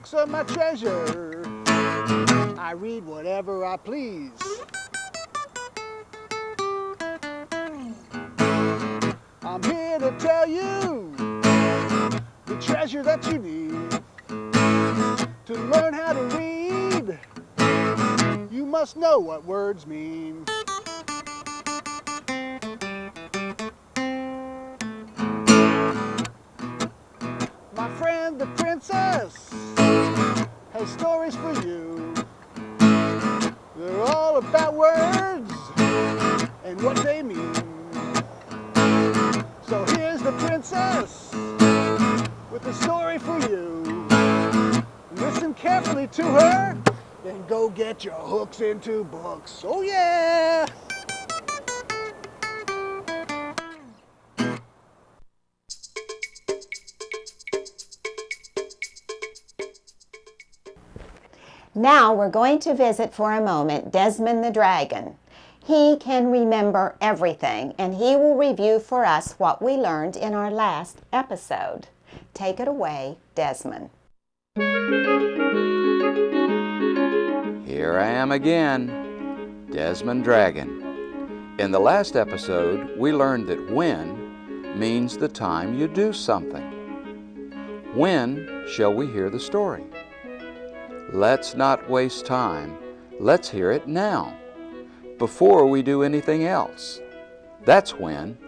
books are my treasure. I read whatever I please. I'm here to tell you the treasure that you need. To learn how to read, you must know what words mean. My friend the princess has stories for you. They're all about words and what they mean. So here's the princess with a story for you. Listen carefully to her, then go get your hooks into books. Oh yeah! Now we're going to visit for a moment Desmond the dragon. He can remember everything, and he will review for us what we learned in our last episode. Take it away, Desmond. Here I am again, Desmond Dragon. In the last episode, we learned that when means the time you do something. When shall we hear the story? Let's not waste time. Let's hear it now, before we do anything else. That's when.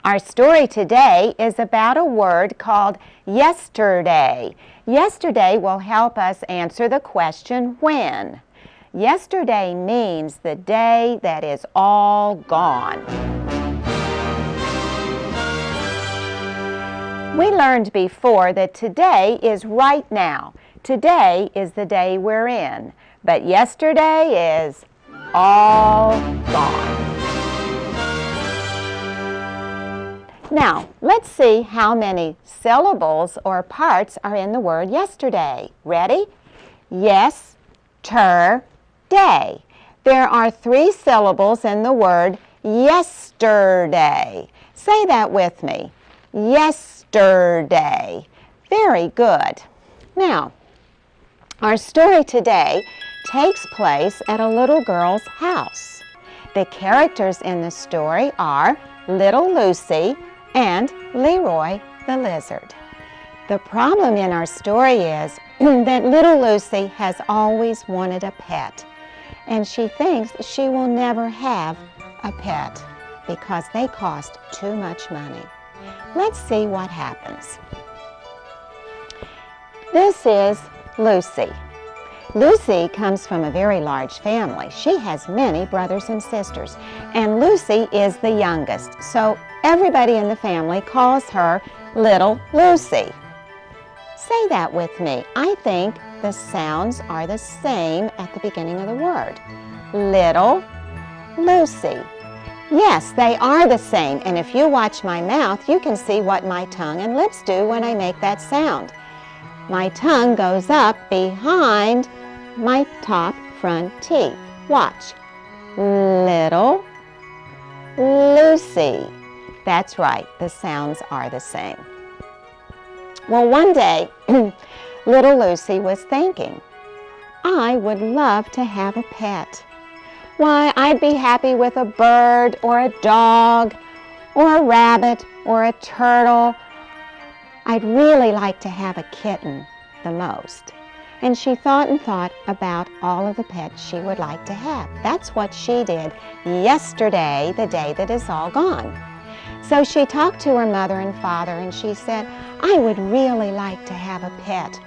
Our story today is about a word called yesterday. Yesterday will help us answer the question, when? Yesterday means the day that is all gone. We learned before that today is right now. Today is the day we're in. But yesterday is all gone. Now, let's see how many syllables or parts are in the word yesterday. Ready? Yes-ter-day. There are 3 syllables in the word yesterday. Say that with me. Yesterday. Very good. Now, our story today takes place at a little girl's house. The characters in the story are Little Lucy and Leroy the lizard. The problem in our story is that little Lucy has always wanted a pet, and she thinks she will never have a pet because they cost too much money. Let's see what happens. This is Lucy. Lucy comes from a very large family. She has many brothers and sisters, and Lucy is the youngest, so everybody in the family calls her Little Lucy. Say that with me. I think the sounds are the same at the beginning of the word. Little Lucy. Yes, they are the same, and if you watch my mouth, you can see what my tongue and lips do when I make that sound. My tongue goes up behind my top front teeth. Watch. Little Lucy. That's right, the sounds are the same. Well, one day, little Lucy was thinking, I would love to have a pet. Why, I'd be happy with a bird or a dog or a rabbit or a turtle. I'd really like to have a kitten the most. And she thought and thought about all of the pets she would like to have. That's what she did yesterday, the day that is all gone. So she talked to her mother and father and she said, I would really like to have a pet.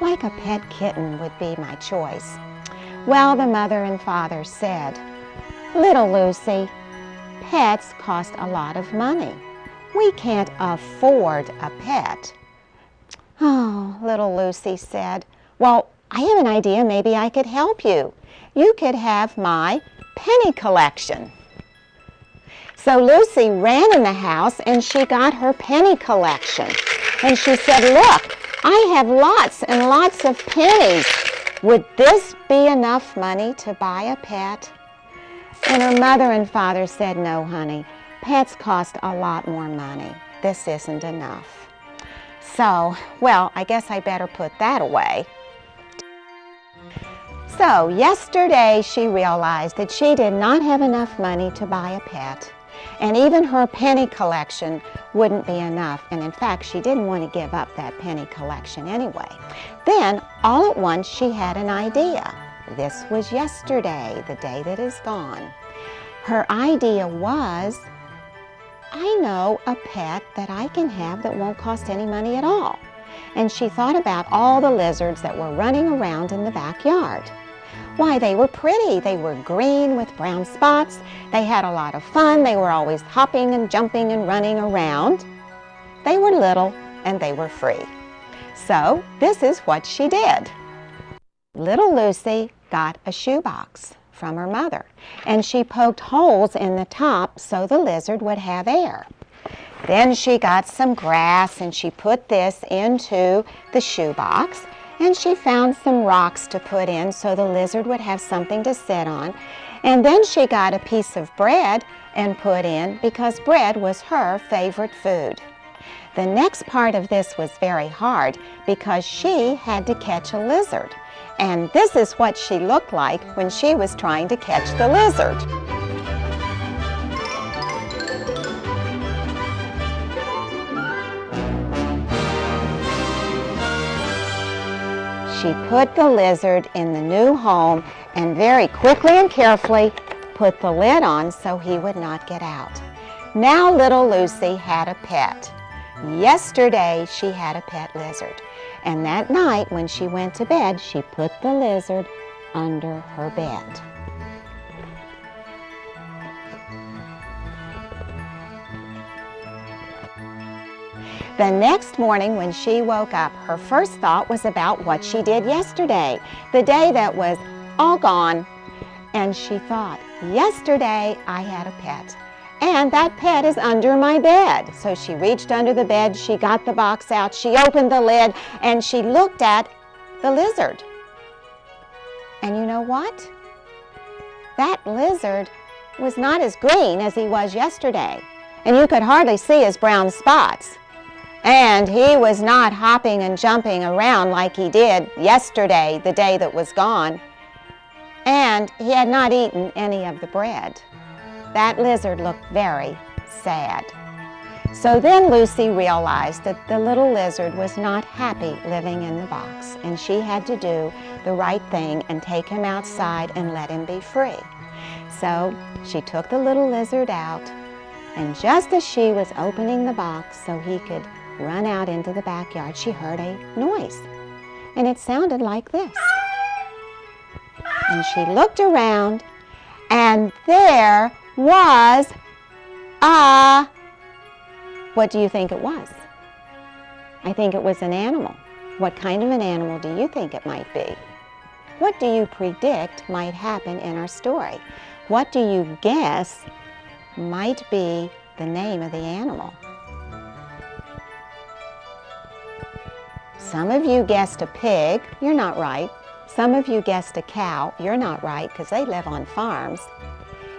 Like a pet kitten would be my choice. Well, the mother and father said, Little Lucy, pets cost a lot of money. We can't afford a pet. Oh, little Lucy said, well, I have an idea. Maybe I could help you. You could have my penny collection. So Lucy ran in the house and she got her penny collection. And she said, look, I have lots and lots of pennies. Would this be enough money to buy a pet? And her mother and father said, no, honey, pets cost a lot more money. This isn't enough. So, well, I guess I better put that away. So, yesterday she realized that she did not have enough money to buy a pet. And even her penny collection wouldn't be enough. And in fact, she didn't want to give up that penny collection anyway. Then, all at once, she had an idea. This was yesterday, the day that is gone. Her idea was, I know a pet that I can have that won't cost any money at all. And she thought about all the lizards that were running around in the backyard. Why, they were pretty. They were green with brown spots. They had a lot of fun. They were always hopping and jumping and running around. They were little and they were free. So this is what she did. Little Lucy got a shoebox from her mother, and she poked holes in the top so the lizard would have air. Then she got some grass and she put this into the shoebox, and she found some rocks to put in so the lizard would have something to sit on. And then she got a piece of bread and put in because bread was her favorite food. The next part of this was very hard because she had to catch a lizard. And this is what she looked like when she was trying to catch the lizard. She put the lizard in the new home and very quickly and carefully put the lid on so he would not get out. Now little Lucy had a pet. Yesterday she had a pet lizard. And that night when she went to bed, she put the lizard under her bed. The next morning when she woke up, her first thought was about what she did yesterday, the day that was all gone. And she thought, yesterday I had a pet, and that pet is under my bed. So she reached under the bed, she got the box out, she opened the lid, and she looked at the lizard. And you know what? That lizard was not as green as he was yesterday, and you could hardly see his brown spots. And he was not hopping and jumping around like he did yesterday, the day that was gone. And he had not eaten any of the bread. That lizard looked very sad. So then Lucy realized that the little lizard was not happy living in the box, and she had to do the right thing and take him outside and let him be free. So she took the little lizard out, and just as she was opening the box so he could run out into the backyard, she heard a noise, and it sounded like this. And she looked around, and there was what do you think it was? I think it was an animal. What kind of an animal do you think it might be? What do you predict might happen in our story? What do you guess might be the name of the animal? Some of you guessed a pig. You're not right. Some of you guessed a cow. You're not right because they live on farms.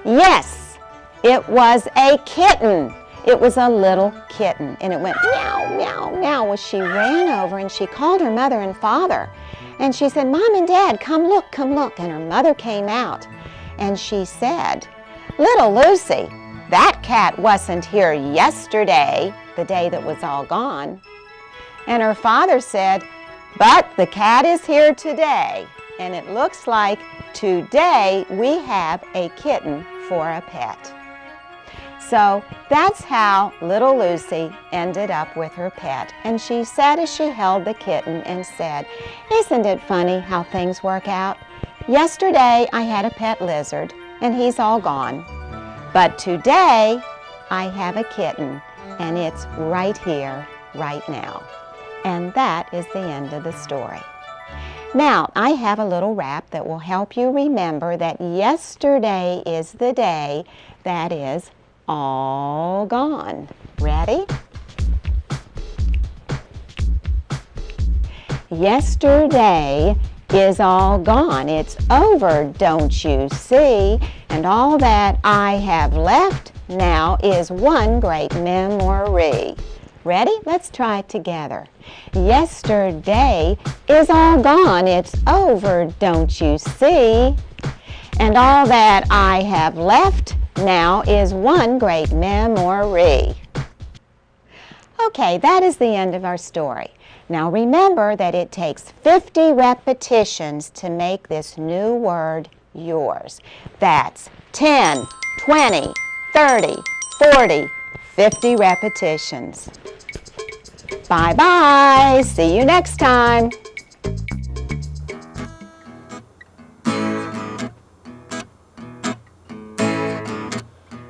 Yes, it was a kitten. It was a little kitten, and it went meow, meow, meow. Well, she ran over and she called her mother and father, and she said, Mom and Dad, come look, come look. And her mother came out, and she said, Little Lucy, that cat wasn't here yesterday, the day that was all gone. And her father said, but the cat is here today, and it looks like today we have a kitten for a pet. So that's how little Lucy ended up with her pet. And she said as she held the kitten and said, isn't it funny how things work out? Yesterday I had a pet lizard, and he's all gone. But today I have a kitten, and it's right here, right now. And that is the end of the story. Now, I have a little rap that will help you remember that yesterday is the day that is all gone. Ready? Yesterday is all gone. It's over, don't you see? And all that I have left now is one great memory. Ready? Let's try it together. Yesterday is all gone. It's over, don't you see? And all that I have left now is one great memory. Okay, that is the end of our story. Now remember that it takes 50 repetitions to make this new word yours. That's 10, 20, 30, 40, 50 repetitions. Bye-bye. See you next time.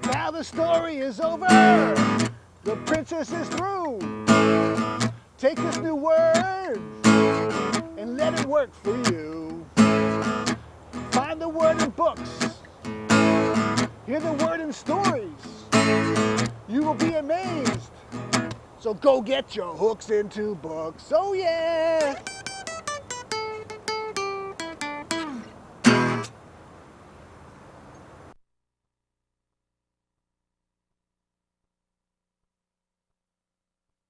Now the story is over. The princess is through. Take this new word and let it work for you. Find the word in books. Hear the word in stories. You will be amazed. So go get your hooks into books. Oh yeah!